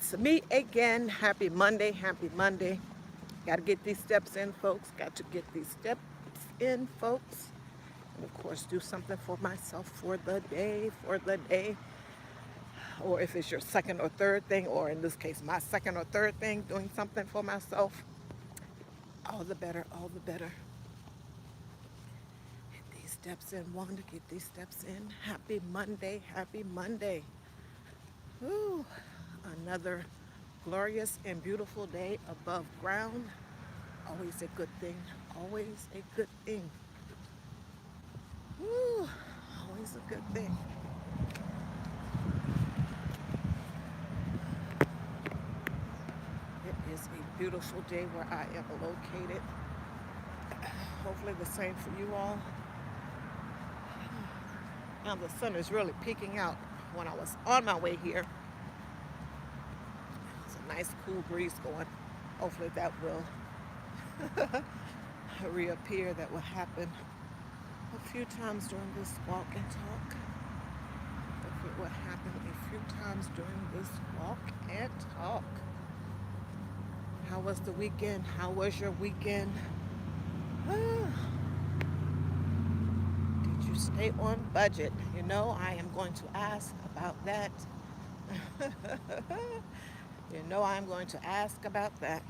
It's me again. Happy Monday. Happy Monday. Got to get these steps in, folks. Got to get these steps in, folks. And of course, do something for myself for the day, for the day. Or if it's your second or third thing, or in this case, my second or third thing, doing something for myself, all the better, all the better. Get these steps in, Wanda. Get these steps in. Happy Monday. Happy Monday. Woo. Another glorious and beautiful day above ground. Always a good thing. Always a good thing. Woo. Always a good thing. It is a beautiful day where I am located. Hopefully the same for you all. Now the sun is really peeking out. When I was on my way here, it's a nice cool breeze going. Hopefully that will reappear. That will happen a few times during this walk and talk. Hopefully it will happen a few times during this walk and talk. How was the weekend? How was your weekend? Did you stay on budget? You know, I am going to ask about that. You know, I'm going to ask about that.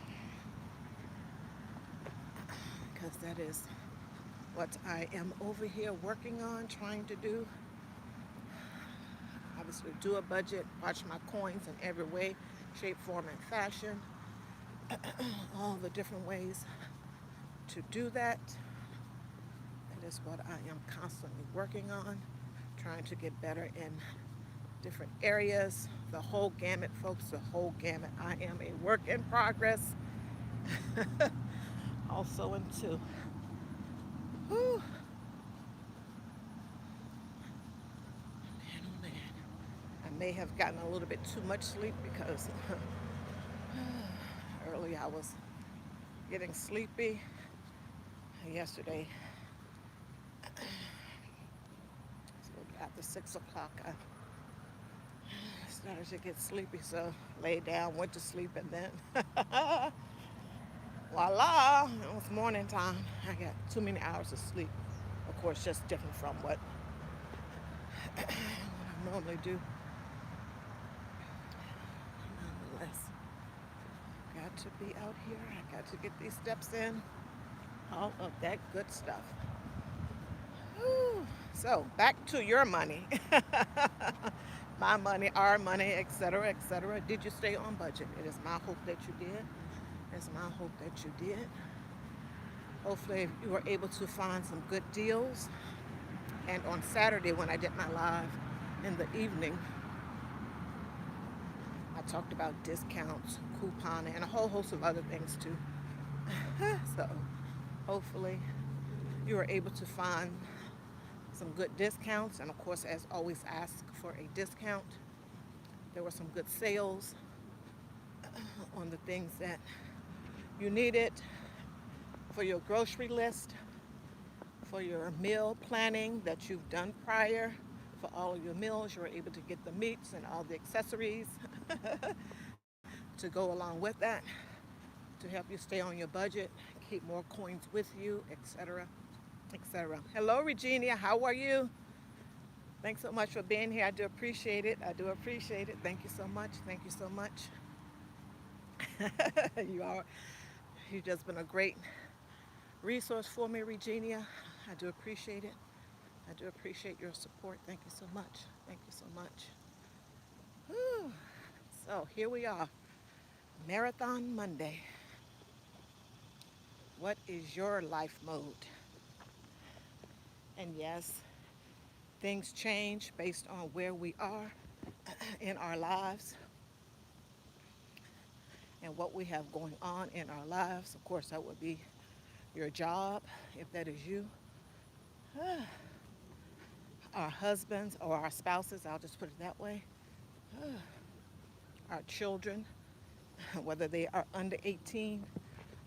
Because that is what I am over here working on, trying to do. Obviously, do a budget, watch my coins in every way, shape, form, and fashion. All the different ways to do that. That is what I am constantly working on, trying to get better in different areas. The whole gamut, folks, the whole gamut. I am a work in progress. Also into. Whew. Man, oh man. I may have gotten a little bit too much sleep because early I was getting sleepy. Yesterday, so after 6 o'clock, I started to get sleepy, so laid down, went to sleep, and then voila, it was morning time. I got too many hours of sleep. Of course, just different from what I normally do. Nonetheless, got to be out here. I got to get these steps in. All of that good stuff. Whew. So back to your money, my money, our money, etc., etc. Did you stay on budget? It is my hope that you did. It's my hope that you did. Hopefully you were able to find some good deals. And on Saturday when I did my live in the evening, I talked about discounts, couponing, and a whole host of other things too. So hopefully you were able to find some good discounts, and of course, as always, ask for a discount. There were some good sales on the things that you needed for your grocery list, for your meal planning that you've done prior. For all of your meals, you were able to get the meats and all the accessories to go along with that, to help you stay on your budget, keep more coins with you, etc., etc. Hello, Regina. How are you? Thanks so much for being here. I do appreciate it. I do appreciate it. Thank you so much. Thank you so much. you are. You've just been a great resource for me, Regina. I do appreciate it. I do appreciate your support. Thank you so much. Thank you so much. Whew. So here we are, Marathon Monday. What is your life mode? And yes, things change based on where we are in our lives and what we have going on in our lives. Of course, that would be your job, if that is you. Our husbands or our spouses, I'll just put it that way. Our children, whether they are under 18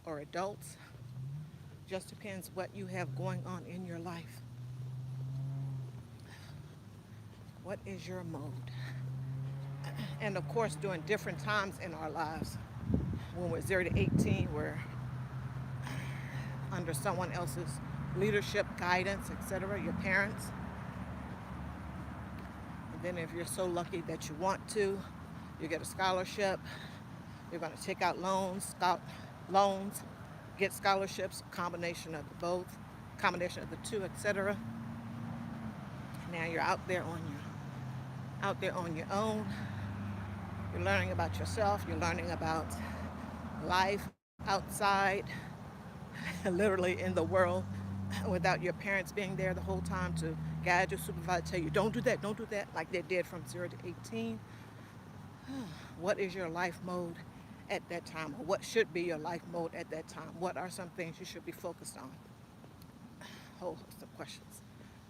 or adults. Just depends what you have going on in your life. What is your mode? And of course, during different times in our lives, when we're 0 to 18, we're under someone else's leadership, guidance, etc., your parents. And then if you're so lucky that you want to, you get a scholarship. You're going to take out loans, get scholarships, combination of the both, combination of the two, etc. Now you're out there on your own. You're learning about yourself. You're learning about life outside, literally in the world, without your parents being there the whole time to guide you, supervise, tell you, don't do that, like they did from 0 to 18. What is your life mode at that time? Or what should be your life mode at that time? What are some things you should be focused on? A whole host of questions.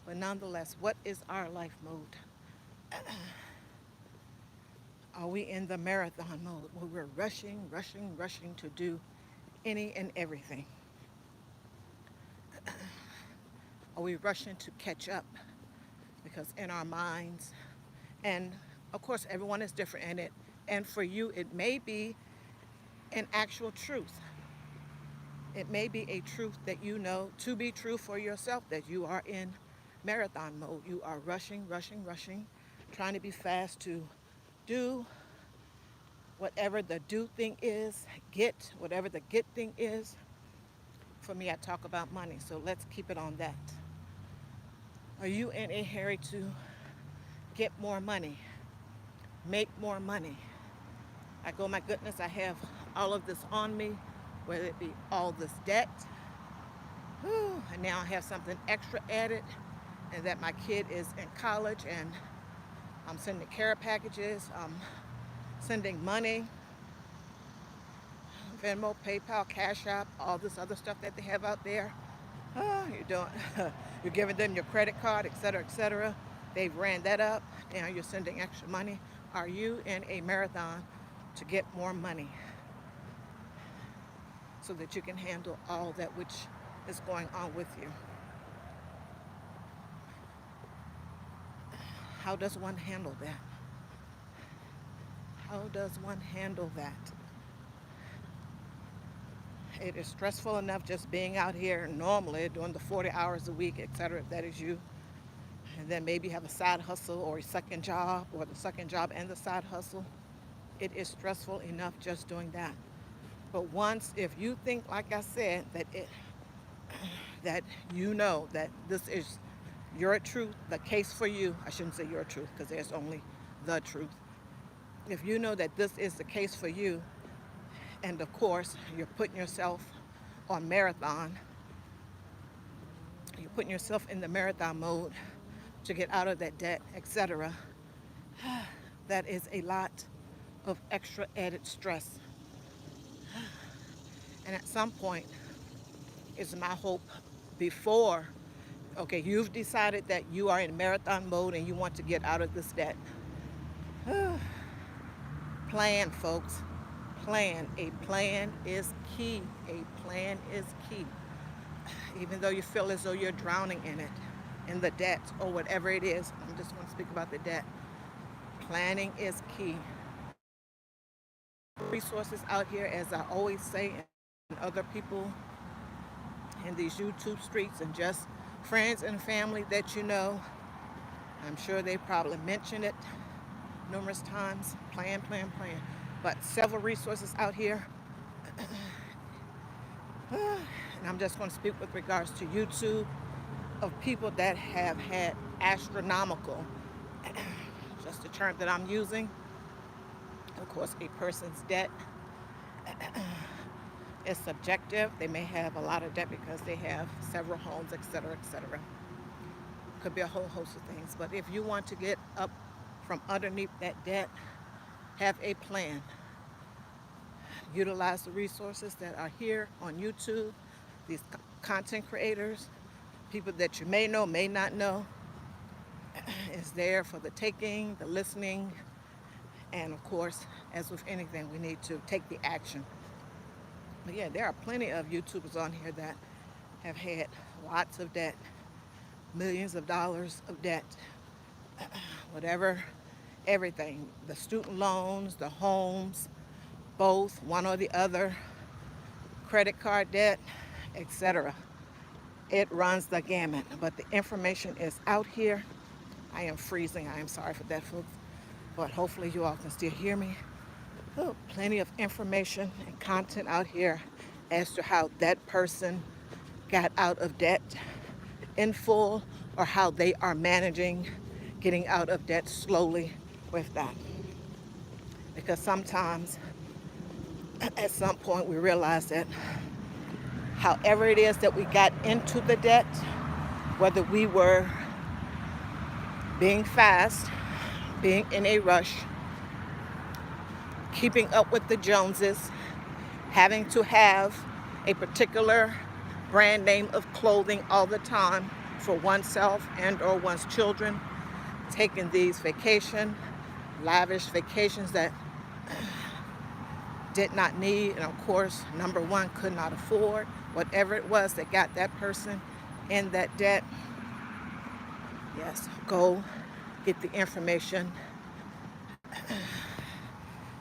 But nonetheless, what is our life mode? Are we in the marathon mode where we're rushing to do any and everything? Are we rushing to catch up? Because in our minds, and of course everyone is different in it, and for you it may be an actual truth. It may be a truth that you know to be true for yourself, that you are in marathon mode. You are rushing, trying to be fast to do whatever the do thing is, get whatever the get thing is. For me, I talk about money, so let's keep it on that. Are you in a hurry to get more money, make more money? I go, my goodness, I have all of this on me, whether it be all this debt, and now I have something extra added, and that my kid is in college, and I'm sending care packages, I'm sending money, Venmo, PayPal, Cash App, all this other stuff that they have out there. You're giving them your credit card, etc., etc. They've ran that up. Now you're sending extra money. Are you in a marathon to get more money so that you can handle all that which is going on with you? How does one handle that? How does one handle that? It is stressful enough just being out here normally doing the 40 hours a week, etc., if that is you. And then maybe have a side hustle or a second job, or the second job and the side hustle. It is stressful enough just doing that. But once, if you think, like I said, that you know that this is your truth, the case for you, I shouldn't say your truth because there's only the truth. If you know that this is the case for you, and of course, you're putting yourself on marathon, you're putting yourself in the marathon mode to get out of that debt, etc., that is a lot of extra added stress. And at some point, it's my hope before, okay, you've decided that you are in marathon mode and you want to get out of this debt. Plan, folks. Plan. A plan is key. A plan is key. Even though you feel as though you're drowning in it, in the debt or whatever it is, I'm just going to speak about the debt. Planning is key. Resources out here, as I always say, and other people in these YouTube streets and just friends and family that you know, I'm sure they probably mentioned it numerous times. Plan. But several resources out here. And I'm just going to speak with regards to YouTube, of people that have had astronomical, just the term that I'm using, of course, a person's debt is subjective. They may have a lot of debt because they have several homes, etc., etc. Could be a whole host of things. But if you want to get up from underneath that debt, have a plan. Utilize the resources that are here on YouTube, these content creators, people that you may know, may not know. Is there for the taking, the listening, and of course, as with anything, we need to take the action. But yeah, there are plenty of YouTubers on here that have had lots of debt, millions of dollars of debt, whatever everything. The student loans, the homes, both, one or the other, credit card debt, etc. It runs the gamut, but the information is out here. I am freezing. I am sorry for that, folks, but hopefully you all can still hear me. Oh, plenty of information and content out here as to how that person got out of debt in full, or how they are managing getting out of debt slowly with that. Because sometimes at some point we realize that however it is that we got into the debt, whether we were being fast, being in a rush, keeping up with the Joneses, having to have a particular brand name of clothing all the time for oneself and or one's children, taking these lavish vacations that did not need, and of course, number one, could not afford, whatever it was that got that person in that debt. Yes, go get the information,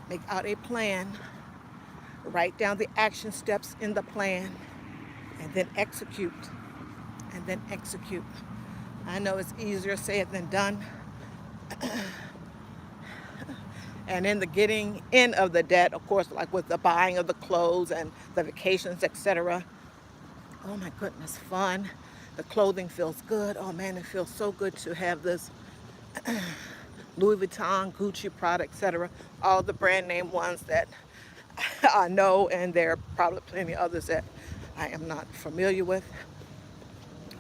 make out a plan, write down the action steps in the plan, and then execute. I know it's easier said than done. And in the getting in of the debt, of course, like with the buying of the clothes and the vacations, etc. Oh my goodness, fun. The clothing feels good. Oh man, it feels so good to have this Louis Vuitton, Gucci product, etc. All the brand name ones that I know, and there are probably plenty others that I am not familiar with.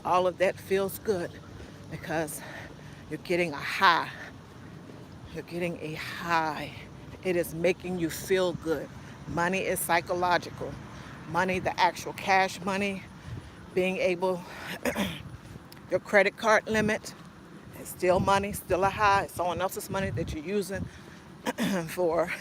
All of that feels good because you're getting a high. You're getting a high. It is making you feel good. Money is psychological. Money, the actual cash money, being able, your credit card limit is still money, still a high. It's someone else's money that you're using for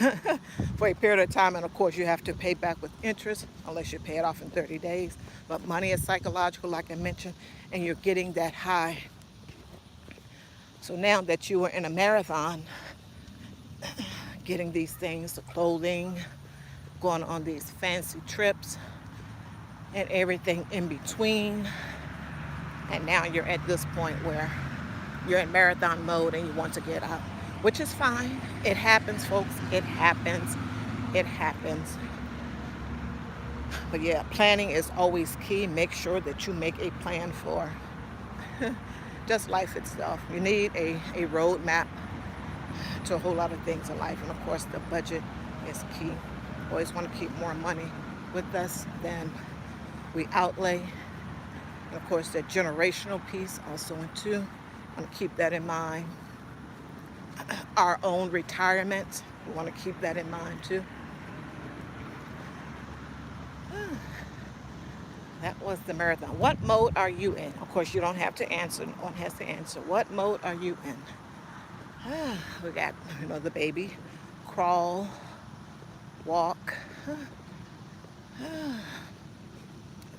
a period of time, and of course you have to pay back with interest unless you pay it off in 30 days. But money is psychological, like I mentioned, and you're getting that high. So now that you are in a marathon, getting these things, the clothing, going on these fancy trips, and everything in between, and now you're at this point where you're in marathon mode and you want to get out, which is fine. It happens, folks. It happens. But yeah, planning is always key. Make sure that you make a plan for just life itself. You need a roadmap to a whole lot of things in life. And of course, the budget is key. Always want to keep more money with us than we outlay. And of course, that generational piece also in too. I want to keep that in mind. Our own retirement, we want to keep that in mind too. That was the marathon. What mode are you in? Of course, you don't have to answer. No one has to answer. What mode are you in? We got, the baby, crawl, walk.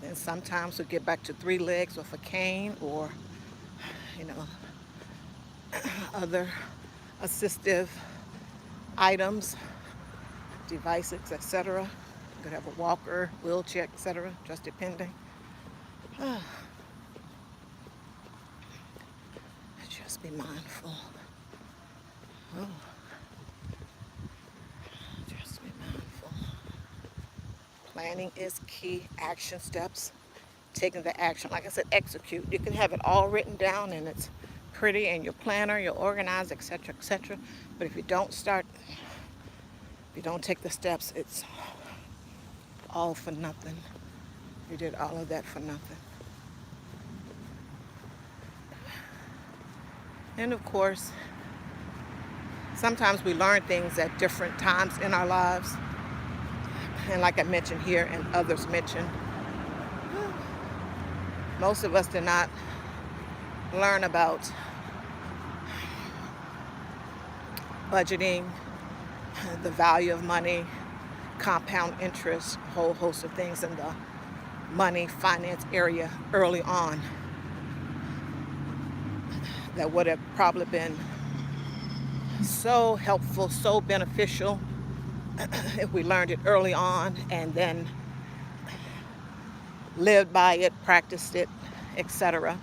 Then sometimes we get back to 3 legs with a cane or, other assistive items, devices, etc. You could have a walker, wheelchair, etc., just depending. Just be mindful. Just be mindful. Planning is key. Action steps. Taking the action. Like I said, execute. You can have it all written down and it's pretty in your planner, you're organized, etc., etc. But if you don't start, if you don't take the steps, it's all for nothing. You did all of that for nothing. And of course, sometimes we learn things at different times in our lives. And like I mentioned here and others mentioned, most of us did not learn about budgeting, the value of money, compound interest, a whole host of things in the money finance area early on that would have probably been so helpful, so beneficial if we learned it early on and then lived by it, practiced it, etc.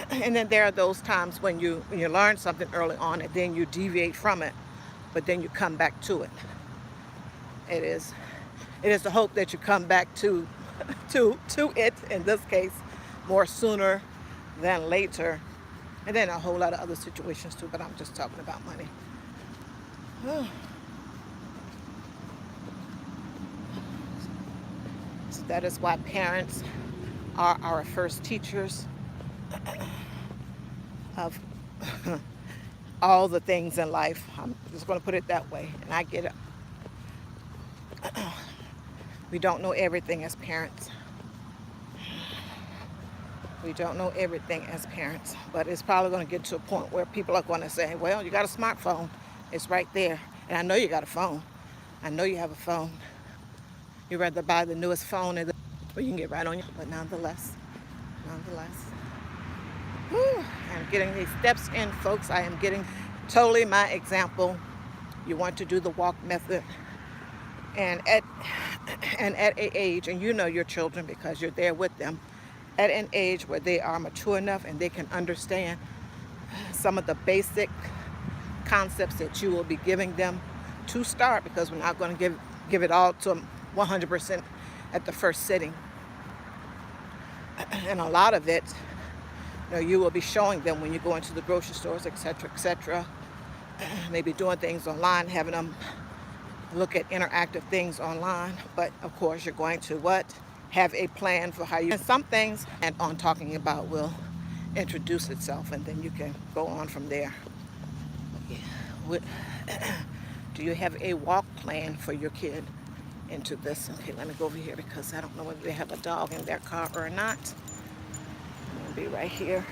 And then there are those times when you learn something early on and then you deviate from it, but then you come back to it. It is the hope that you come back to it, in this case, more sooner than later. And then a whole lot of other situations too, but I'm just talking about money. So that is why parents are our first teachers of all the things in life. I'm just going to put it that way, and I get it. We don't know everything as parents. We don't know everything as parents, but it's probably going to get to a point where people are going to say, well, you got a smartphone. It's right there. And I know you got a phone. I know you have a phone. You'd rather buy the newest phone and well, you can get right on you. But nonetheless, I'm getting these steps in, folks. I am getting totally my example. You want to do the walk method. And at an age, and you know your children because you're there with them, at an age where they are mature enough and they can understand some of the basic concepts that you will be giving them to start, because we're not going to give it all to them 100% at the first sitting. And a lot of it, you will be showing them when you go into the grocery stores, etc., maybe doing things online, having them look at interactive things online. But of course, you're going to have a plan for how you, and some things and on talking about will introduce itself, and then you can go on from there. Do you have a walk plan for your kid into this? Okay, let me go over here because I don't know whether they have a dog in their car or not. I'm gonna be right here.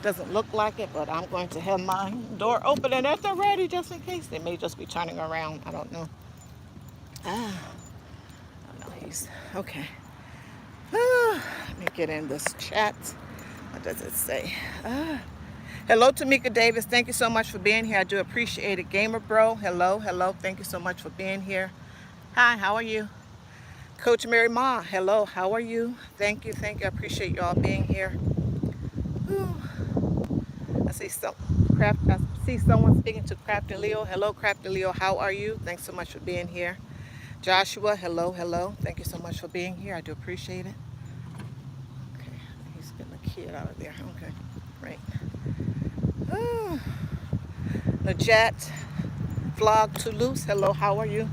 Doesn't look like it, but I'm going to have my door open and at the ready just in case. They may just be turning around. I don't know. He's okay. Let me get in this chat. What does it say? Hello, Tamika Davis. Thank you so much for being here. I do appreciate it. Gamer Bro, hello. Thank you so much for being here. Hi, how are you? Coach Mary Ma, hello. How are you? Thank you. I appreciate you all being here. I see someone speaking to Crafty Leo. Hello, Crafty Leo. How are you? Thanks so much for being here. Joshua, hello. Thank you so much for being here. I do appreciate it. Okay, he's getting the kid out of there. Okay, great. Najat, Vlog Toulouse. Hello, how are you?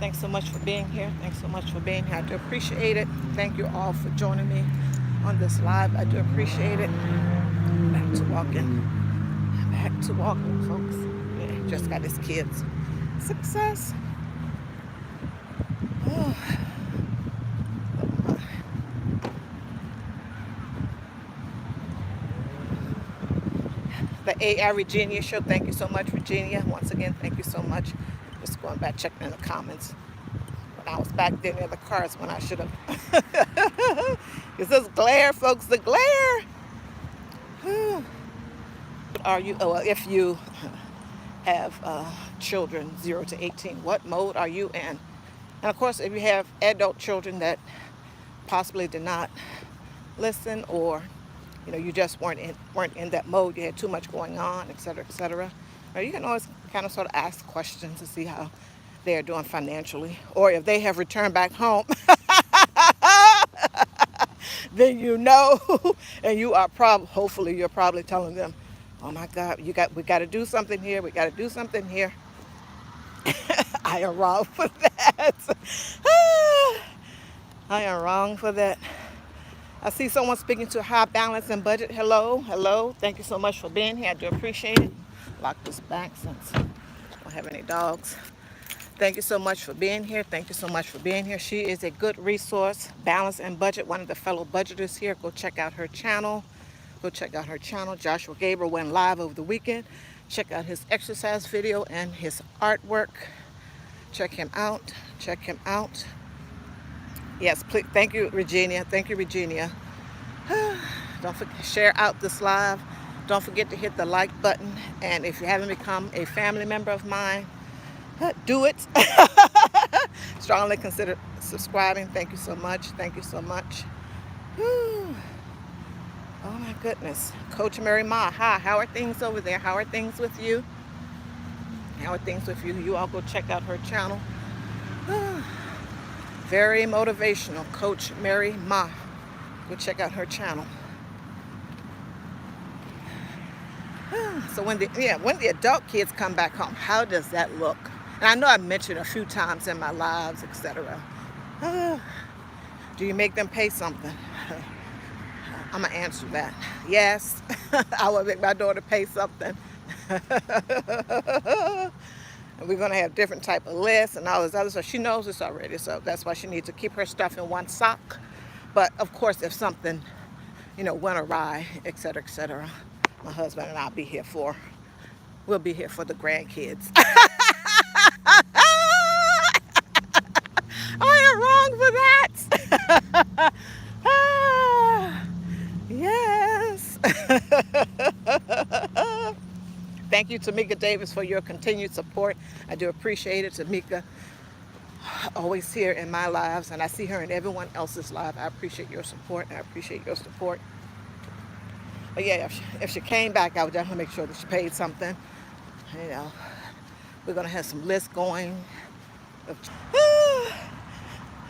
Thanks so much for being here. I do appreciate it. Thank you all for joining me on this live. I do appreciate it. Back to walking, folks. Yeah, just got his kids. Success. The AI Regina show. Thank you so much, Virginia. Once again, thank you so much. Just going back, checking in the comments. When I was back there near the cars when I should have. It's this glare, folks, the glare. Are you, if you have children 0 to 18, what mode are you in? And of course, if you have adult children that possibly did not listen, or you just weren't in that mode, you had too much going on, etc., you can always kind of sort of ask questions to see how they are doing financially, or if they have returned back home. Then and you are hopefully you're probably telling them, oh my God, we got to do something here. I am wrong for that. I am wrong for that. I see someone speaking to High Balance and Budget. Hello. Thank you so much for being here. I do appreciate it. Lock this back since I don't have any dogs. Thank you so much for being here. She is a good resource. Balance and Budget, one of the fellow budgeters here. Go check out her channel. Joshua Gabriel went live over the weekend. Check out his exercise video and his artwork. Check him out. Yes, please. Thank you, Regina. Don't forget, share out this live. Don't forget to hit the like button. And if you haven't become a family member of mine, do it. Strongly consider subscribing. Thank you so much. Thank you so much. Whew. Oh my goodness. Coach Mary Ma, hi. How are things over there? How are things with you? How are things with you? You all go check out her channel. Very motivational. Coach Mary Ma. Go check out her channel. So when the adult kids come back home, how does that look? And I know I've mentioned a few times in my lives, etc. Do you make them pay something? I'm going to answer that. Yes, I will make my daughter pay something. And we're going to have different type of lists and all this other stuff. She knows this already, so that's why she needs to keep her stuff in one sock. But, of course, if something, went awry, etc., my husband and I'll be here for. We'll be here for the grandkids. I am wrong for that. Yes. Thank you, Tamika Davis, for your continued support. I do appreciate it. Tamika, always here in my lives, and I see her in everyone else's life. I appreciate your support. I appreciate your support. But yeah, if she came back, I would definitely make sure that she paid something. We're going to have some lists going.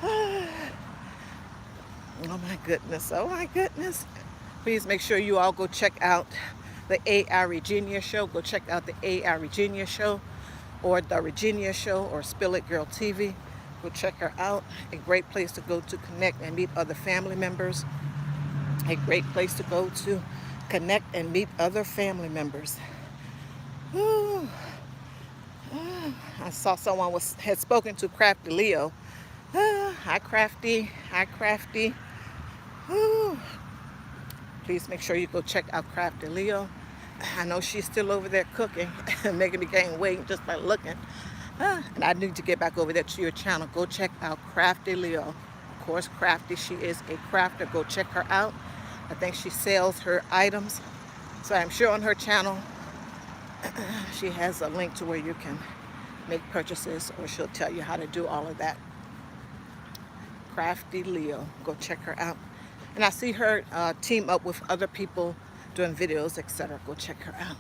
Oh my goodness. Oh my goodness. Please make sure you all go check out the A.I. Regina Show. Go check out the A.I. Regina Show or the Regina Show or Spill It Girl TV. Go check her out. A great place to go to connect and meet other family members. A great place to go to connect and meet other family members. Ooh. I saw someone had spoken to Crafty Leo. Hi, Crafty. Hi, Crafty. Ooh. Please make sure you go check out Crafty Leo. I know she's still over there cooking, making me gain weight just by looking. And I need to get back over there to your channel. Go check out Crafty Leo. Of course, Crafty, she is a crafter. Go check her out. I think she sells her items. So I'm sure on her channel, she has a link to where you can make purchases, or she'll tell you how to do all of that. Crafty Leo. Go check her out. And I see her team up with other people doing videos, etc. Go check her out.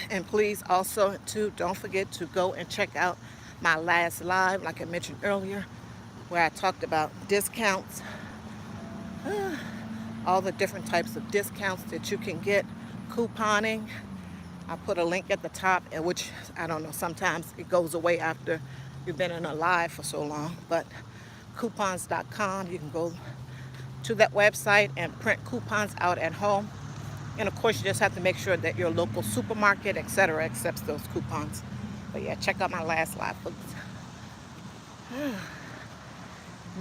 And please also, too, don't forget to go and check out my last live, like I mentioned earlier, where I talked about discounts. All the different types of discounts that you can get, couponing. I put a link at the top, which, I don't know, sometimes it goes away after you've been in a live for so long, but coupons.com, you can go to that website and print coupons out at home. And of course, you just have to make sure that your local supermarket, etc., accepts those coupons. But yeah, check out my last live, folks.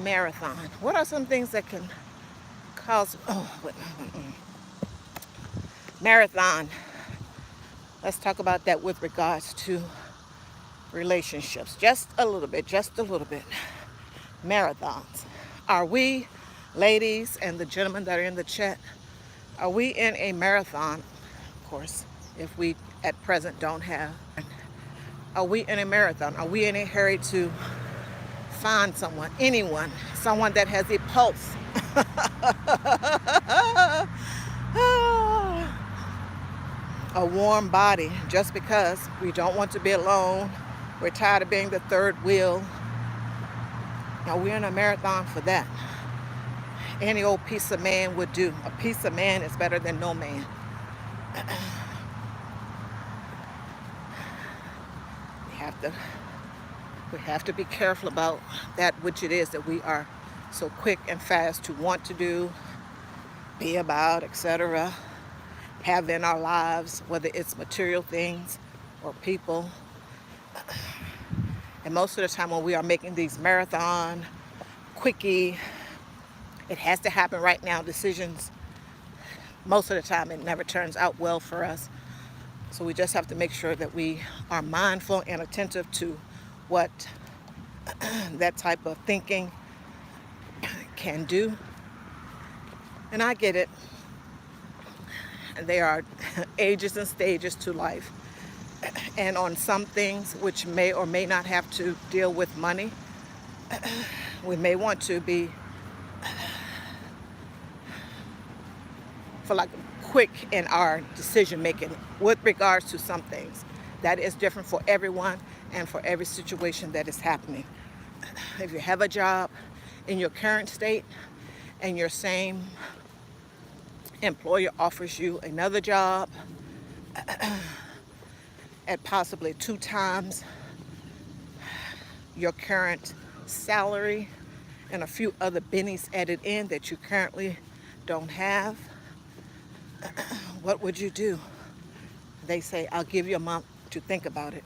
Marathon. What are some things that can cause... Marathon. Let's talk about that with regards to relationships. Just a little bit. Marathons. Are we, ladies and the gentlemen that are in the chat, are we in a marathon? Of course, if we at present don't have. Are we in a marathon? Are we in a hurry to find someone, anyone, someone that has a pulse? A warm body, just because we don't want to be alone. We're tired of being the third wheel. Now we're in a marathon for that. Any old piece of man would do. A piece of man is better than no man. We have to be careful about that which it is that we are so quick and fast to want to do, be about, etc., have in our lives, whether it's material things or people. And most of the time when we are making these marathon, quickie, it has to happen right now decisions, most of the time it never turns out well for us. So we just have to make sure that we are mindful and attentive to what that type of thinking can do. And I get it. There are ages and stages to life. And on some things which may or may not have to deal with money, we may want to be, for like, quick in our decision making with regards to some things. That is different for everyone and for every situation that is happening. If you have a job in your current state and your same employer offers you another job at possibly 2 times your current salary and a few other bennies added in that you currently don't have, what would you do? They say, I'll give you a month to think about it.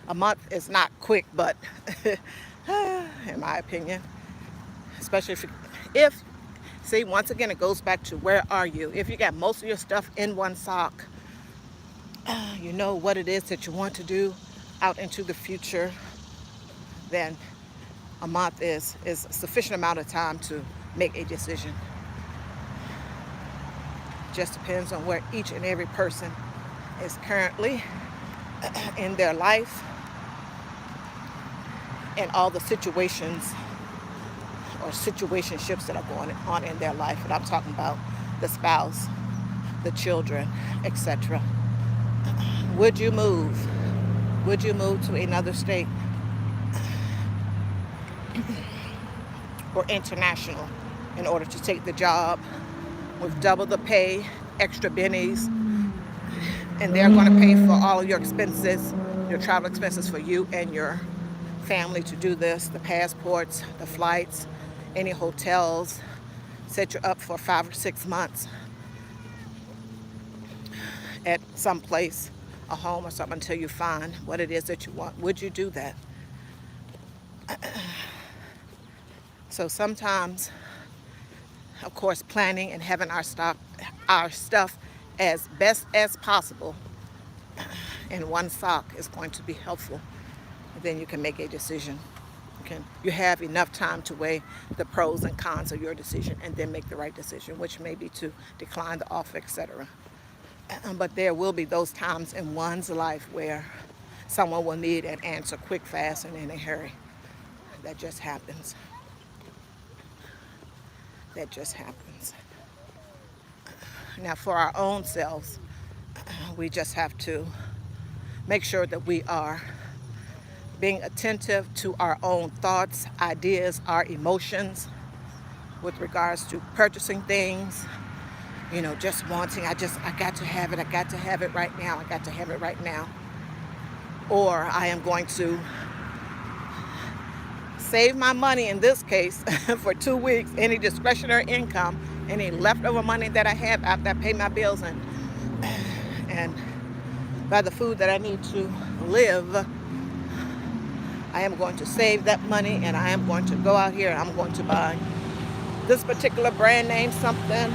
A month is not quick, but in my opinion, especially if see, once again, it goes back to where are you? If you got most of your stuff in one sock, you know what it is that you want to do out into the future, then a month is a sufficient amount of time to make a decision. Just depends on where each and every person is currently in their life and all the situations or situationships that are going on in their life. And I'm talking about the spouse, the children, etc. Would you move? Would you move to another state or international in order to take the job with double the pay, extra bennies, and they're going to pay for all of your expenses, your travel expenses for you and your family to do this, the passports, the flights, any hotels, set you up for 5 or 6 months at some place, a home or something, until you find what it is that you want? Would you do that? So sometimes, of course, planning and having our stuff as best as possible in one sock is going to be helpful. Then you can make a decision. You have enough time to weigh the pros and cons of your decision and then make the right decision, which may be to decline the offer, etc. But there will be those times in one's life where someone will need an answer quick, fast, and in a hurry. That just happens. That just happens. Now, for our own selves, we just have to make sure that we are being attentive to our own thoughts, ideas, our emotions with regards to purchasing things, just wanting, I got to have it right now, I got to have it right now. Or I am going to save my money, in this case, for 2 weeks, any discretionary income, any leftover money that I have after I pay my bills and buy the food that I need to live. I am going to save that money and I am going to go out here and I'm going to buy this particular brand name something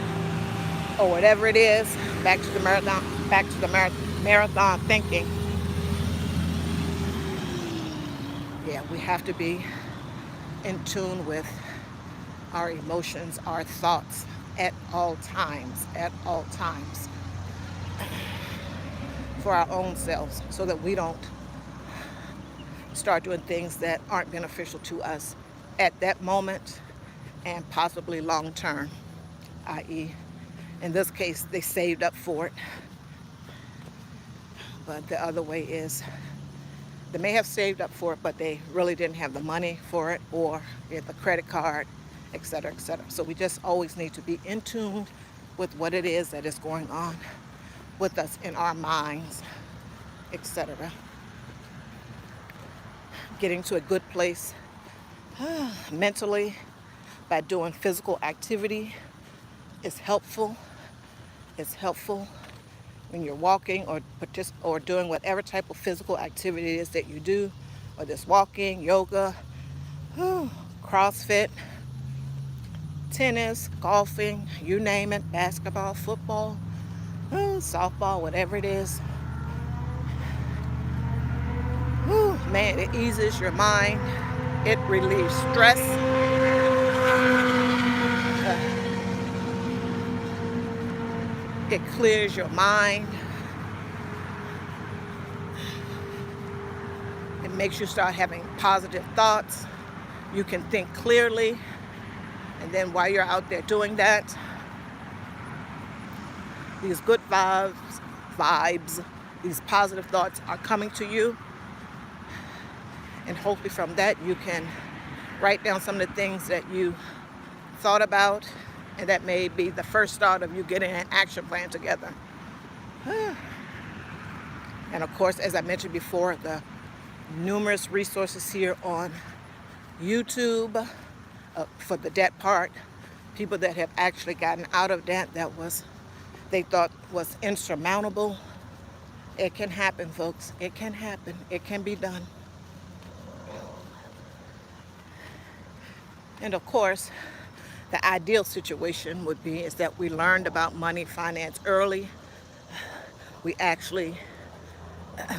or whatever it is. Back to the marathon thinking. Yeah, we have to be in tune with our emotions, our thoughts at all times, for our own selves, so that we don't start doing things that aren't beneficial to us at that moment and possibly long term, i.e., in this case, they saved up for it. But the other way is they may have saved up for it, but they really didn't have the money for it, or the credit card, etc., etc. So we just always need to be in tune with what it is that is going on with us in our minds, etc. Getting to a good place mentally by doing physical activity is helpful. It's helpful when you're walking or doing whatever type of physical activity it is that you do, whether it's walking, yoga, CrossFit, tennis, golfing, you name it, basketball, football, softball, whatever it is. Man, it eases your mind. It relieves stress. It clears your mind. It makes you start having positive thoughts. You can think clearly. And then while you're out there doing that, these good vibes, these positive thoughts are coming to you. And hopefully from that you can write down some of the things that you thought about, and that may be the first start of you getting an action plan together. And of course, as I mentioned before, the numerous resources here on YouTube for the debt part, people that have actually gotten out of debt that they thought was insurmountable. It can happen, folks. It can happen. It can be done. And of course, the ideal situation would be is that we learned about money, finance early. We actually,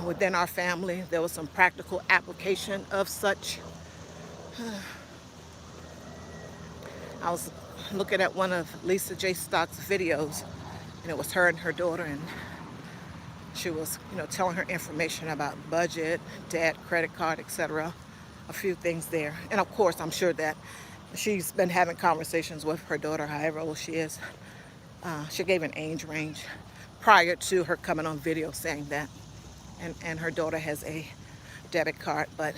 within our family, there was some practical application of such. I was looking at one of Lisa J. Stock's videos, and it was her and her daughter, and she was, telling her information about budget, debt, credit card, etc. A few things there. And of course, I'm sure that she's been having conversations with her daughter, however old she is. She gave an age range prior to her coming on video saying that. And her daughter has a debit card. But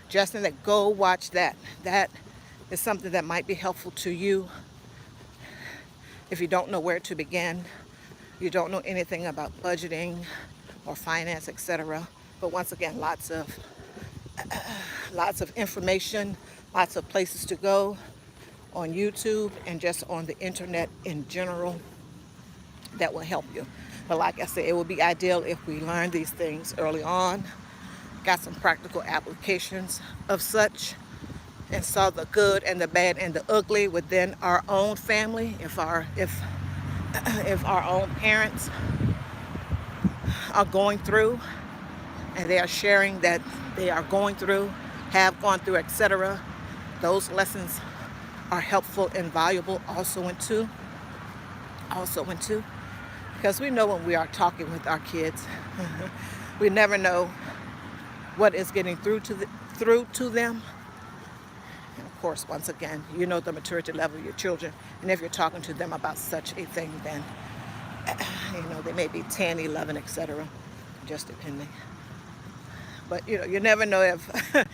Justin, go watch that. That is something that might be helpful to you if you don't know where to begin. You don't know anything about budgeting or finance, etc. But once again, lots of information, lots of places to go on YouTube and just on the internet in general that will help you. But like I said, it would be ideal if we learned these things early on, got some practical applications of such, and saw the good and the bad and the ugly within our own family. If our own parents are going through and they are sharing that they are going through, have gone through, etc., those lessons are helpful and valuable also into, because we know when we are talking with our kids, we never know what is getting through to them. And of course, once again, you know the maturity level of your children, and if you're talking to them about such a thing, then they may be 10, 11, etc., just depending. But you never know if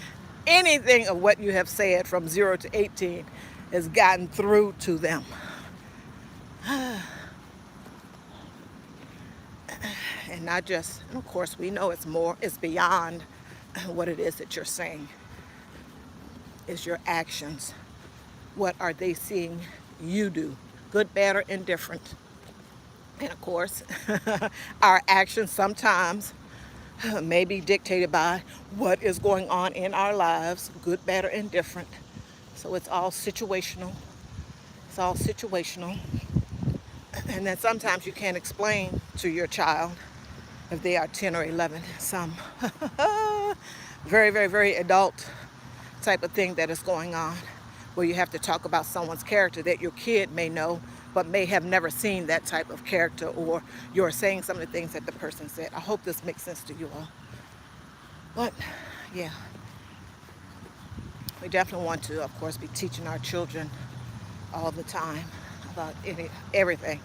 anything of what you have said from 0 to 18 has gotten through to them. And not just, and of course, we know it's beyond what it is that you're saying. It's your actions. What are they seeing you do? Good, bad, or indifferent? And of course, our actions sometimes may be dictated by what is going on in our lives, good, bad, or indifferent. So it's all situational. And then sometimes you can't explain to your child if they are 10 or 11 some very, very, very adult type of thing that is going on, where you have to talk about someone's character that your kid may know but may have never seen that type of character, or you're saying some of the things that the person said. I hope this makes sense to you all. But yeah, we definitely want to, of course, be teaching our children all the time about everything.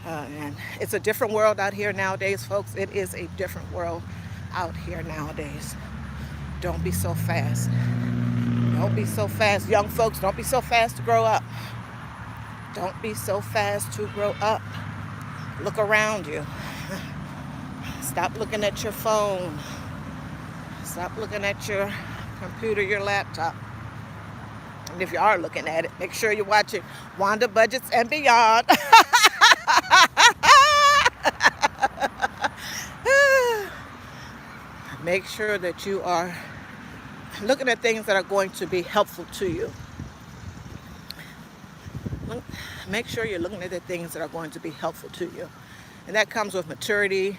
And it's a different world out here nowadays, folks. It is a different world out here nowadays. Don't be so fast. Don't be so fast. Young folks, don't be so fast to grow up. Don't be so fast to grow up. Look around you. Stop looking at your phone. Stop looking at your computer, your laptop. And if you are looking at it, make sure you're watching Wanda Budgets and Beyond. Make sure that you are looking at things that are going to be helpful to you. Make sure you're looking at the things that are going to be helpful to you. And that comes with maturity,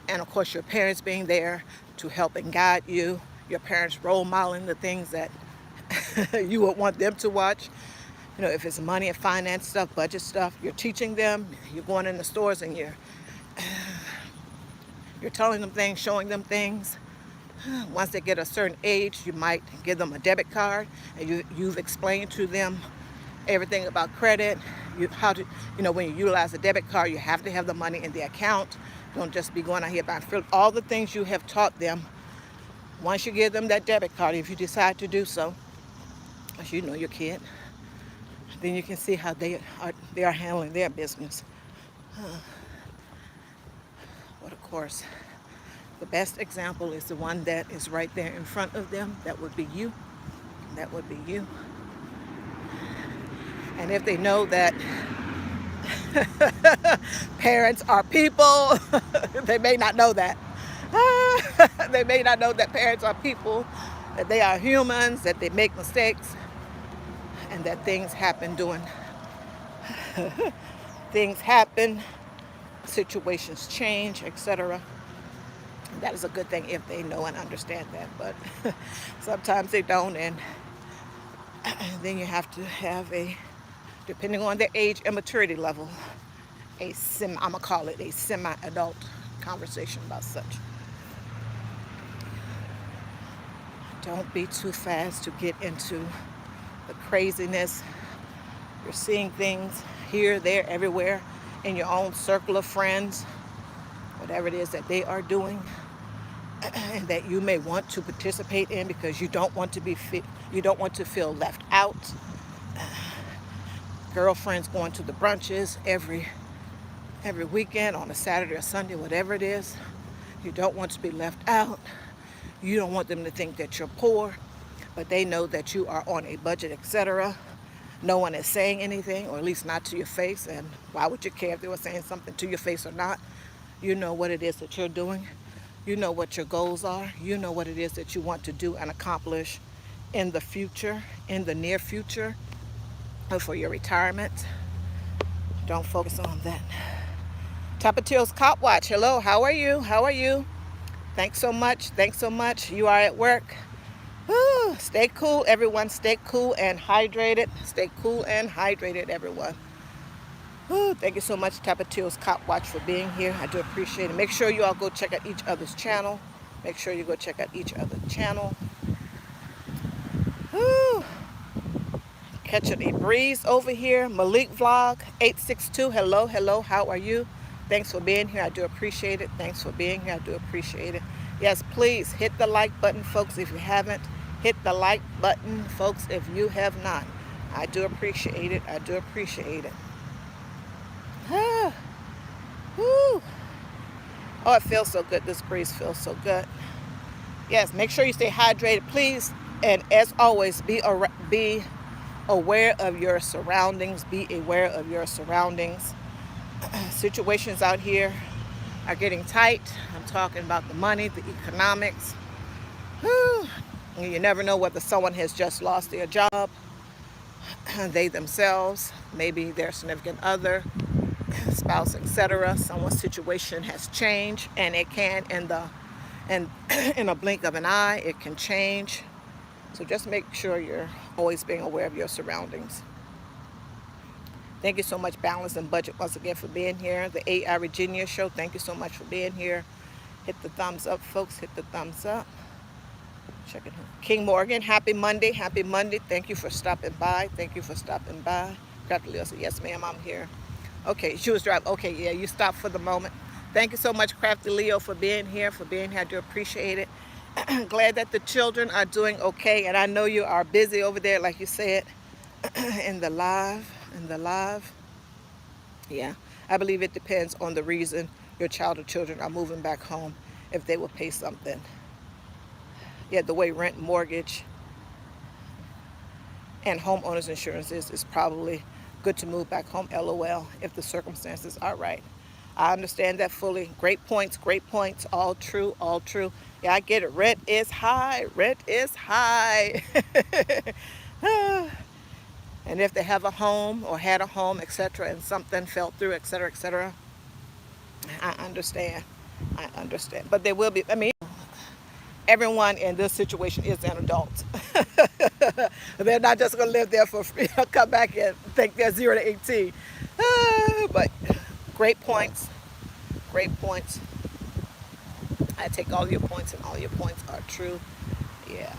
and of course your parents being there to help and guide you. Your parents role modeling the things that you would want them to watch. if it's money and finance stuff, budget stuff, you're teaching them. You're going in the stores and you're telling them things, showing them things. Once they get a certain age, you might give them a debit card, and you've explained to them everything about credit. When you utilize a debit card, you have to have the money in the account. Don't just be going out here buying all the things you have taught them. Once you give them that debit card, if you decide to do so, as you know your kid, then you can see how they are handling their business. But of course, the best example is the one that is right there in front of them. That would be you. That would be you. And if they know that parents are people, they may not know that. They may not know that parents are people, that they are humans, that they make mistakes, and that things happen things happen, situations change, etc. That is a good thing if they know and understand that, but sometimes they don't, and then you have to have depending on their age and maturity level, I'm gonna call it a semi-adult conversation about such. Don't be too fast to get into the craziness. You're seeing things here, there, everywhere in your own circle of friends, whatever it is that they are doing, and that you may want to participate in because you don't want to feel left out. Girlfriends going to the brunches every weekend on a Saturday or Sunday, whatever it is. You don't want to be left out. You don't want them to think that you're poor, but they know that you are on a budget, etc. No one is saying anything, or at least not to your face, and why would you care if they were saying something to your face or not? You know what it is that you're doing. You know what your goals are. You know what it is that you want to do and accomplish in the future, in the near future, or for your retirement. Don't focus on that. Tapatio's Cop Watch. Hello, how are you? How are you? Thanks so much. Thanks so much. You are at work. Woo. Stay cool, everyone. Stay cool and hydrated. Stay cool and hydrated, everyone. Woo. Thank you so much, Tapatio's Cop Watch, for being here. I do appreciate it. Make sure you all go check out each other's channel. Make sure you go check out each other's channel. Woo. Catching a breeze over here. Malik Vlog 862. Hello, hello. How are you? Thanks for being here. I do appreciate it. Thanks for being here. I do appreciate it. Yes, please hit the like button, folks, if you haven't. Hit the like button, folks, if you have not. I do appreciate it. I do appreciate it. Woo. Oh, it feels so good. This breeze feels so good. Yes, make sure you stay hydrated, please. And as always, be aware of your surroundings. Be aware of your surroundings. Situations out here are getting tight. I'm talking about the money, the economics. Whew. You never know whether someone has just lost their job, they themselves, maybe their significant other, spouse, etc. Someone's situation has changed, and it can, in a blink of an eye, it can change. So just make sure you're always being aware of your surroundings. Thank you so much, Balance and Budget, once again for being here. The AI Virginia Show, thank you so much for being here. Hit the thumbs up, folks. Hit the thumbs up. Check it out. King Morgan, happy Monday. Happy Monday. Thank you for stopping by. Thank you for stopping by. Crafty Leo said, yes, ma'am, I'm here. Okay, she was driving. Okay, yeah, you stopped for the moment. Thank you so much, Crafty Leo, for being here. I do appreciate it. Glad that the children are doing okay. And I know you are busy over there, like you said, in the live. Yeah, I believe it depends on the reason your child or children are moving back home, if they will pay something. Yeah, the way rent, mortgage, and homeowners insurance is probably good to move back home, LOL, if the circumstances are right. I understand that fully. Great points, all true, all true. Yeah, I get it. Rent is high. And if they have a home or had a home, etc., and something fell through, etc., etc., I understand. But there will be, everyone in this situation is an adult. They're not just going to live there for free, come back and think they're 0 to 18. But great points, great points. I take all your points, and all your points are true. Yeah.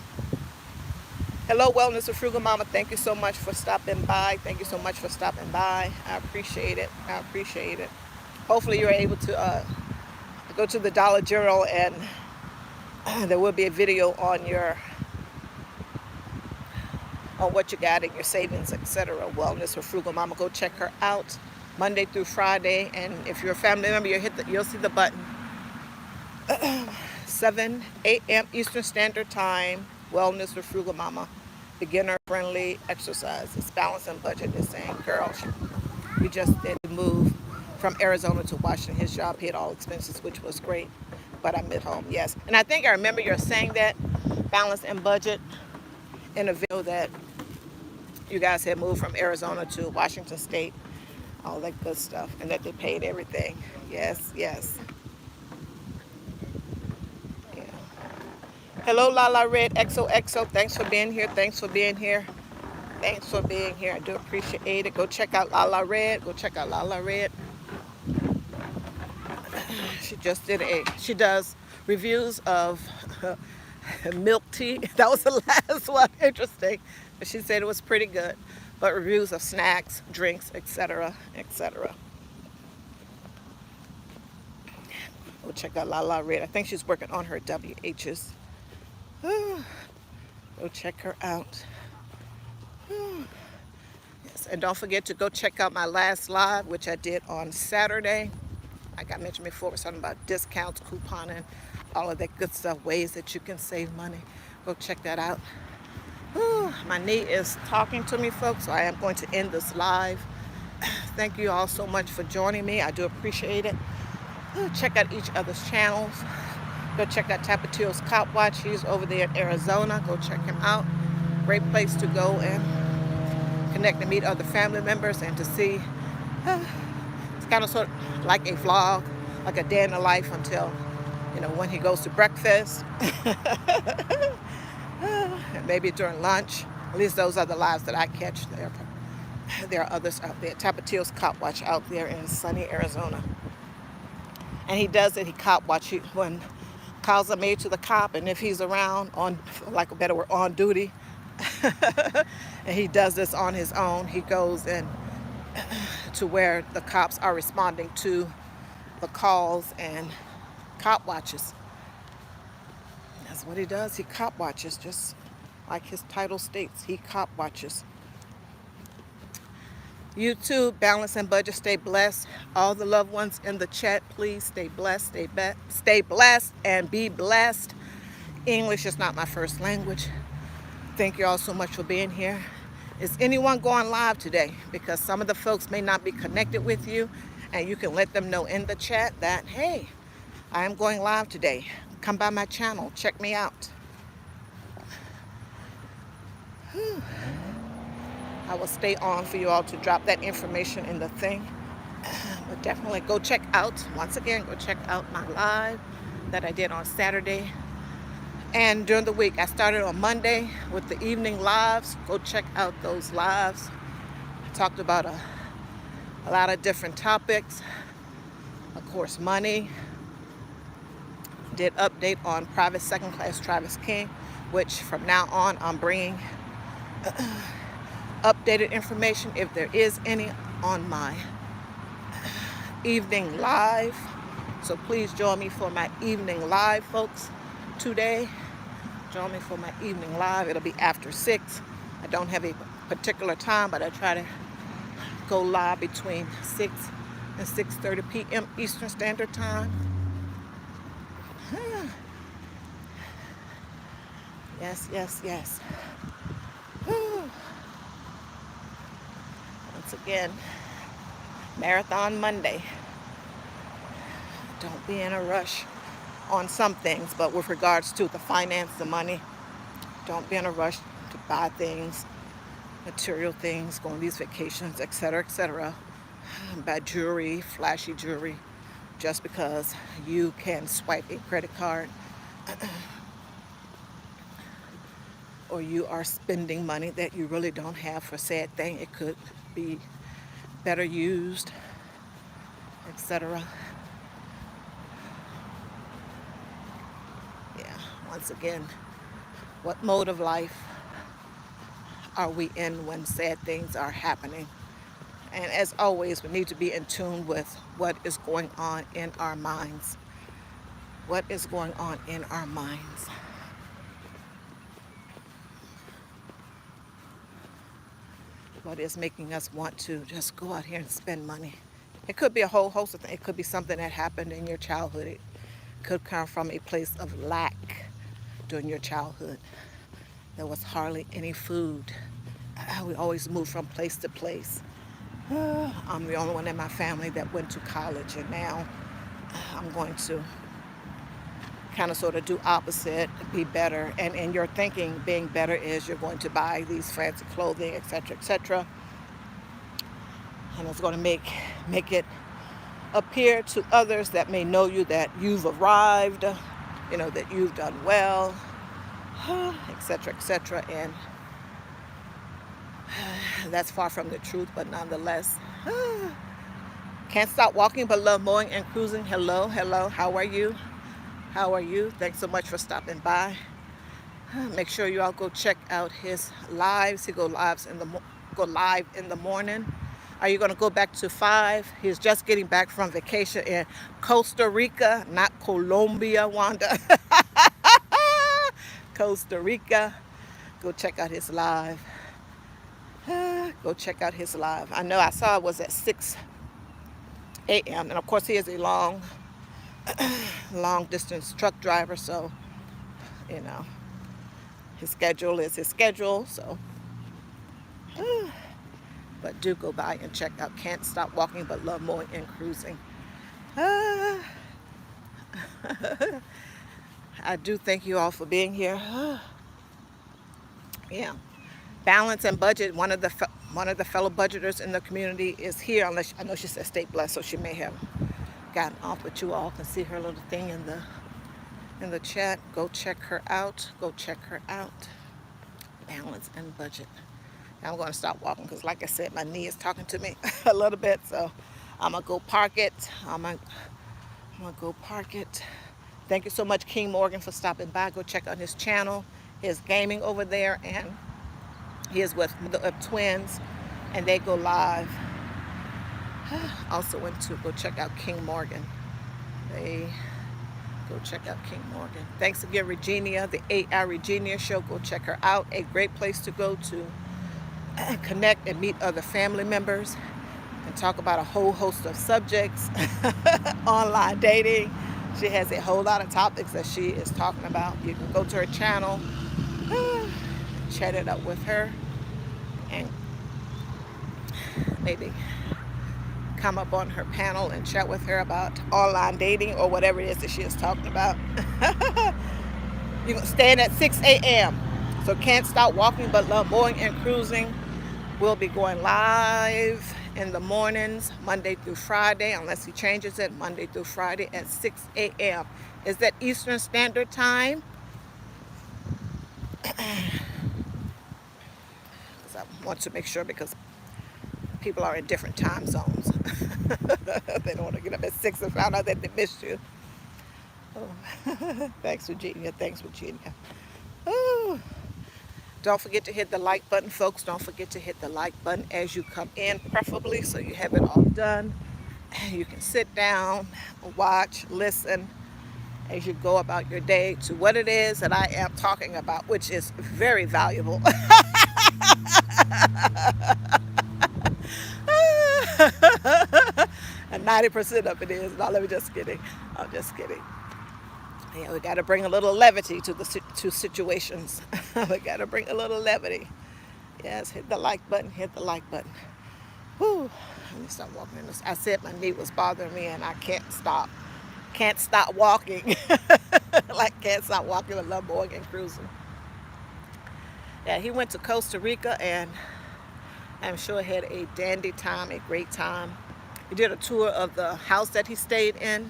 Hello, Wellness with Frugal Mama. Thank you so much for stopping by. Thank you so much for stopping by. I appreciate it. I appreciate it. Hopefully you're able to go to the Dollar General, and there will be a video on what you got in your savings, etc. Wellness with Frugal Mama. Go check her out Monday through Friday, and if you're a family member, you'll see the button. 7 a.m. Eastern Standard Time. Wellness with Frugal Mama. Beginner friendly exercises. Balance and Budget is saying, girl, we just did the move from Arizona to Washington. His job paid all expenses, which was great. But I'm at home, yes. And I think I remember you're saying that, Balance and Budget, in a video that you guys had moved from Arizona to Washington State. All that good stuff. And that they paid everything. Yes, yes. Hello, Lala Red XOXO. Thanks for being here. Thanks for being here. Thanks for being here. I do appreciate it. Go check out Lala Red. Go check out Lala Red. She does reviews of milk tea. That was the last one. Interesting. But she said it was pretty good. But reviews of snacks, drinks, etc., etc. Go check out Lala Red. I think she's working on her WHs. Go check her out. Yes, and don't forget to go check out my last live, which I did on Saturday. Like I mentioned before, we're talking about discounts, couponing, all of that good stuff, ways that you can save money. Go check that out. My knee is talking to me, folks, so I am going to end this live. Thank you all so much for joining me. I do appreciate it. Check out each other's channels. Go check out Tapatio's Cop Watch. He's over there in Arizona. Go check him out. Great place to go and connect and meet other family members, and to see. It's kind of sort of like a vlog, like a day in the life until, when he goes to breakfast. And maybe during lunch. At least those are the lives that I catch there. There are others out there. Tapatio's Cop Watch out there in sunny Arizona. And he does it. He cop watch when calls are made to the cop, and if he's around, on, like a better word, on duty, and he does this on his own, he goes in to where the cops are responding to the calls and cop watches. That's what he does. He cop watches, just like his title states. He cop watches. YouTube, Balance and Budget, stay blessed. All the loved ones in the chat, please stay blessed, stay blessed, and be blessed. English is not my first language. Thank you all so much for being here. Is anyone going live today? Because some of the folks may not be connected with you, and you can let them know in the chat that, hey, I am going live today. Come by my channel, check me out. I will stay on for you all to drop that information in the thing. But definitely go check out, once again, go check out my live that I did on Saturday. And during the week, I started on Monday with the evening lives. Go check out those lives. I talked about a lot of different topics. Of course, money. Did update on private second class Travis King, which from now on I'm bringing updated information, if there is any, on my evening live. So please join me for my evening live, folks, today. Join me for my evening live. It'll be after 6. I don't have a particular time, but I try to go live between 6 and 6:30 p.m. Eastern Standard Time. Yes, yes, yes. Once again, Marathon Monday. Don't be in a rush on some things, but with regards to the finance, the money, don't be in a rush to buy things, material things, go on these vacations, etc., etc. Buy jewelry, flashy jewelry, just because you can swipe a credit card. or you are spending money that you really don't have for said thing. It could be better used, etc. Yeah, once again, what mode of life are we in when sad things are happening? And as always, we need to be in tune with what is going on in our minds. What is going on in our minds? What is making us want to just go out here and spend money? It could be a whole host of things. It could be something that happened in your childhood. It could come from a place of lack during your childhood. There was hardly any food. We always moved from place to place. I'm the only one in my family that went to college, and now I'm going to kind of sort of do opposite, be better. And in your thinking, being better is you're going to buy these fancy clothing, etc., etc. And it's going to make it appear to others that may know you that you've arrived, that you've done well, etc., etc. And that's far from the truth, but nonetheless, can't stop walking but love mowing and cruising. Hello, how are you? How are you? Thanks so much for stopping by. Make sure you all go check out his lives. He go live in the morning. Are you going to go back to 5? He's just getting back from vacation in Costa Rica, not Colombia, Wanda. Costa Rica. Go check out his live. Go check out his live. I know I saw it was at 6 a.m. And of course he is a long distance truck driver, so his schedule is his schedule. So but do go by and check out Can't Stop Walking But Love Mowing and Cruising. I do thank you all for being here. Yeah, Balance and Budget, one of the fellow budgeters in the community is here, unless I know she said stay blessed, so she may have gotten off, but you all can see her little thing in the chat. Go check her out. Balance and Budget. Now I'm going to stop walking because, like I said, my knee is talking to me a little bit, so I'm gonna go park it. Thank you so much, King Morgan, for stopping by. Go check out his channel, his gaming over there, and he is with the twins, and they go live. Also went to go check out King Morgan. Go check out King Morgan. Thanks again, Regina, the AI Regina Show. Go check her out. A great place to go to connect and meet other family members and talk about a whole host of subjects. Online dating. She has a whole lot of topics that she is talking about. You can go to her channel, chat it up with her, and maybe come up on her panel and chat with her about online dating or whatever it is that she is talking about. You can stand at 6 a.m. So Can't Stop Walking But Love Mowing and Cruising will be going live in the mornings, Monday through Friday, unless he changes it, Monday through Friday at 6 a.m. Is that Eastern Standard Time? I want to make sure, because people are in different time zones. They don't want to get up at 6 and find out that they missed you. Oh. Thanks, Virginia. Oh. Don't forget to hit the like button, folks. Don't forget to hit the like button as you come in, preferably, so you have it all done. You can sit down, watch, listen as you go about your day to what it is that I am talking about, which is very valuable. And 90% of it is. No, let me just kidding. I'm just kidding. Yeah, we got to bring a little levity to situations. We got to bring a little levity. Yes, hit the like button. Whew. Let me stop walking in this. I said my knee was bothering me, and I can't stop walking. Can't stop walking. I love mowing and cruising. Yeah, he went to Costa Rica, and I'm sure he had a dandy time, a great time. He did a tour of the house that he stayed in.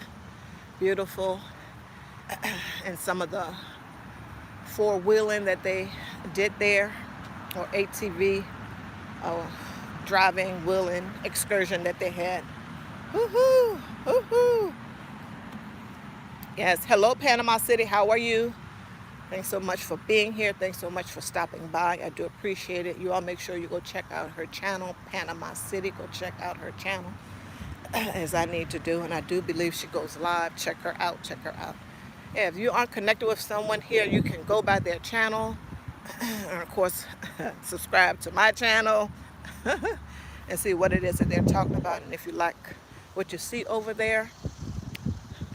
Beautiful. And some of the four-wheeling that they did there, or ATV driving, wheeling excursion that they had. Woohoo! Woohoo! Yes, hello Panama City, how are you? Thanks so much for being here. Thanks so much for stopping by. I do appreciate it. You all make sure you go check out her channel, Panama City. Go check out her channel, as I need to do. And I do believe she goes live. Check her out. Check her out. Yeah, if you aren't connected with someone here, you can go by their channel. And of course, subscribe to my channel and see what it is that they're talking about. And if you like what you see over there,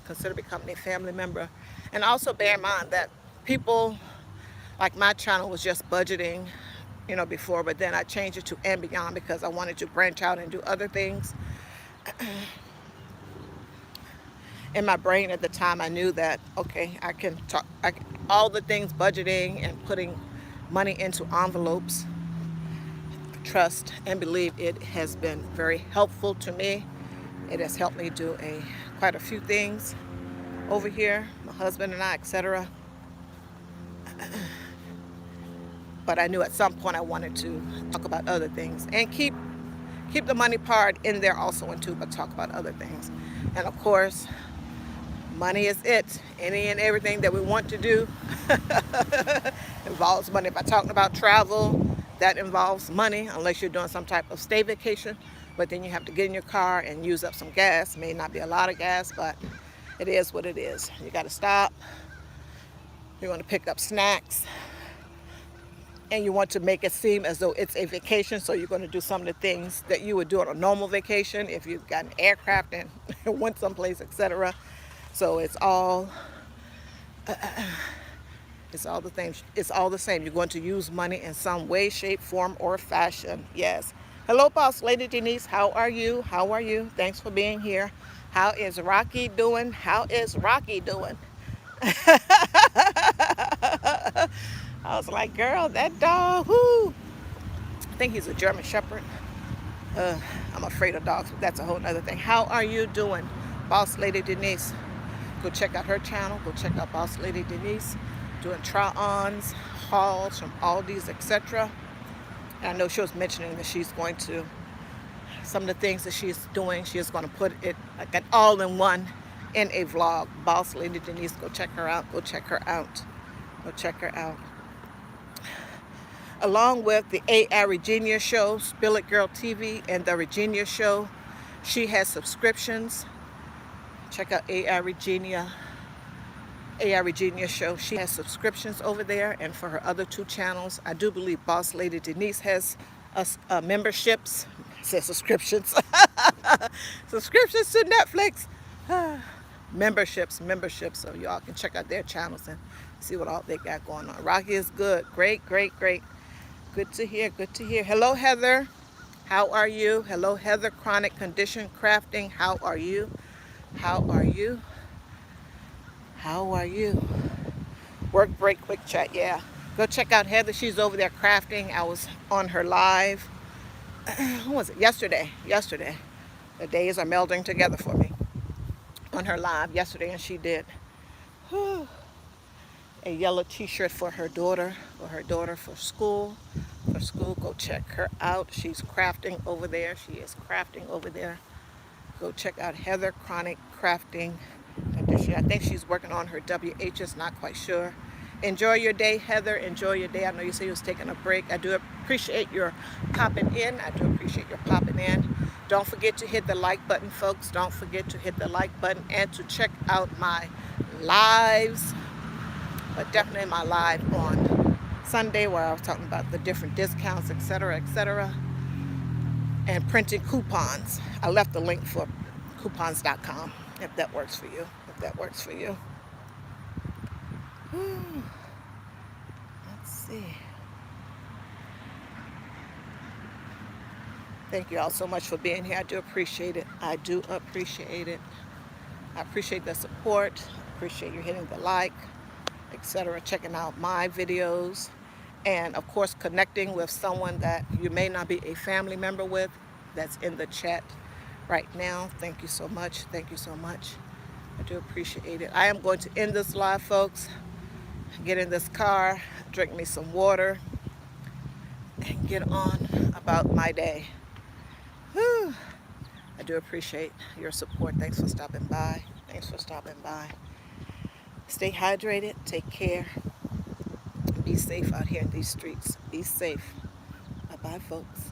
consider becoming a family member. And also bear in mind that people like my channel was just budgeting, before, but then I changed it to and beyond because I wanted to branch out and do other things. In my brain at the time, I knew that, okay, I can talk, all the things budgeting and putting money into envelopes, trust and believe it has been very helpful to me. It has helped me do quite a few things over here, my husband and I, etc. But I knew at some point I wanted to talk about other things and keep the money part in there also too, but talk about other things. And of course, money is it. Any and everything that we want to do involves money. If I'm talking about travel, that involves money, unless you're doing some type of stay vacation. But then you have to get in your car and use up some gas. May not be a lot of gas, but it is what it is. You got to stop. You want to pick up snacks. And you want to make it seem as though it's a vacation. So you're going to do some of the things that you would do on a normal vacation if you've got an aircraft and went someplace, etc. So it's all the things. It's all the same. You're going to use money in some way, shape, form, or fashion. Yes. Hello, Boss Lady Denise. How are you? How are you? Thanks for being here. How is Rocky doing? How is Rocky doing? I was like, girl, that dog, whoo. I think he's a German Shepherd. I'm afraid of dogs, but that's a whole other thing. How are you doing, Boss Lady Denise? Go check out her channel. Go check out Boss Lady Denise, doing try-ons, hauls from Aldi's, etc. And I know she was mentioning that she's going to, some of the things that she's doing, she is going to put it like an all-in-one in a vlog. Boss Lady Denise, go check her out. Go check her out. Go check her out. Along with the A.I. Regina Show, Spill It Girl TV, and the Regina Show, she has subscriptions. Check out A.I. Regina Show. She has subscriptions over there, and for her other two channels, I do believe Boss Lady Denise has memberships. I said subscriptions. Subscriptions to Netflix. memberships. So y'all can check out their channels and see what all they got going on. Rocky is good. Great. Good to hear. Hello, Heather. How are you? Hello, Heather. Chronic Condition Crafting. How are you? Work break, quick chat. Yeah. Go check out Heather. She's over there crafting. I was on her live. What was it? Yesterday. The days are melding together for me. On her live yesterday, and she did a yellow t-shirt for her daughter for school. Go check her out. She's crafting over there. Go check out Heather Chronic Crafting Condition. I think she's working on her WHS, not quite sure. Enjoy your day, Heather. Enjoy your day. I know you said you was taking a break. I do appreciate your popping in. Don't forget to hit the like button, folks. Don't forget to hit the like button and to check out my lives. But definitely my live on Sunday where I was talking about the different discounts, etc., and printing coupons. I left the link for coupons.com if that works for you. Let's see. Thank you all so much for being here. I do appreciate it. I appreciate the support. I appreciate you hitting the like, etc., checking out my videos, and of course connecting with someone that you may not be a family member with that's in the chat right now. Thank you so much. I do appreciate it. I am going to end this live, folks. get in this car, drink me some water, and get on about my day. Whew. I do appreciate your support. Thanks for stopping by. Thanks for stopping by. Stay hydrated. Take care. Be safe out here in these streets. Be safe. Bye-bye, folks.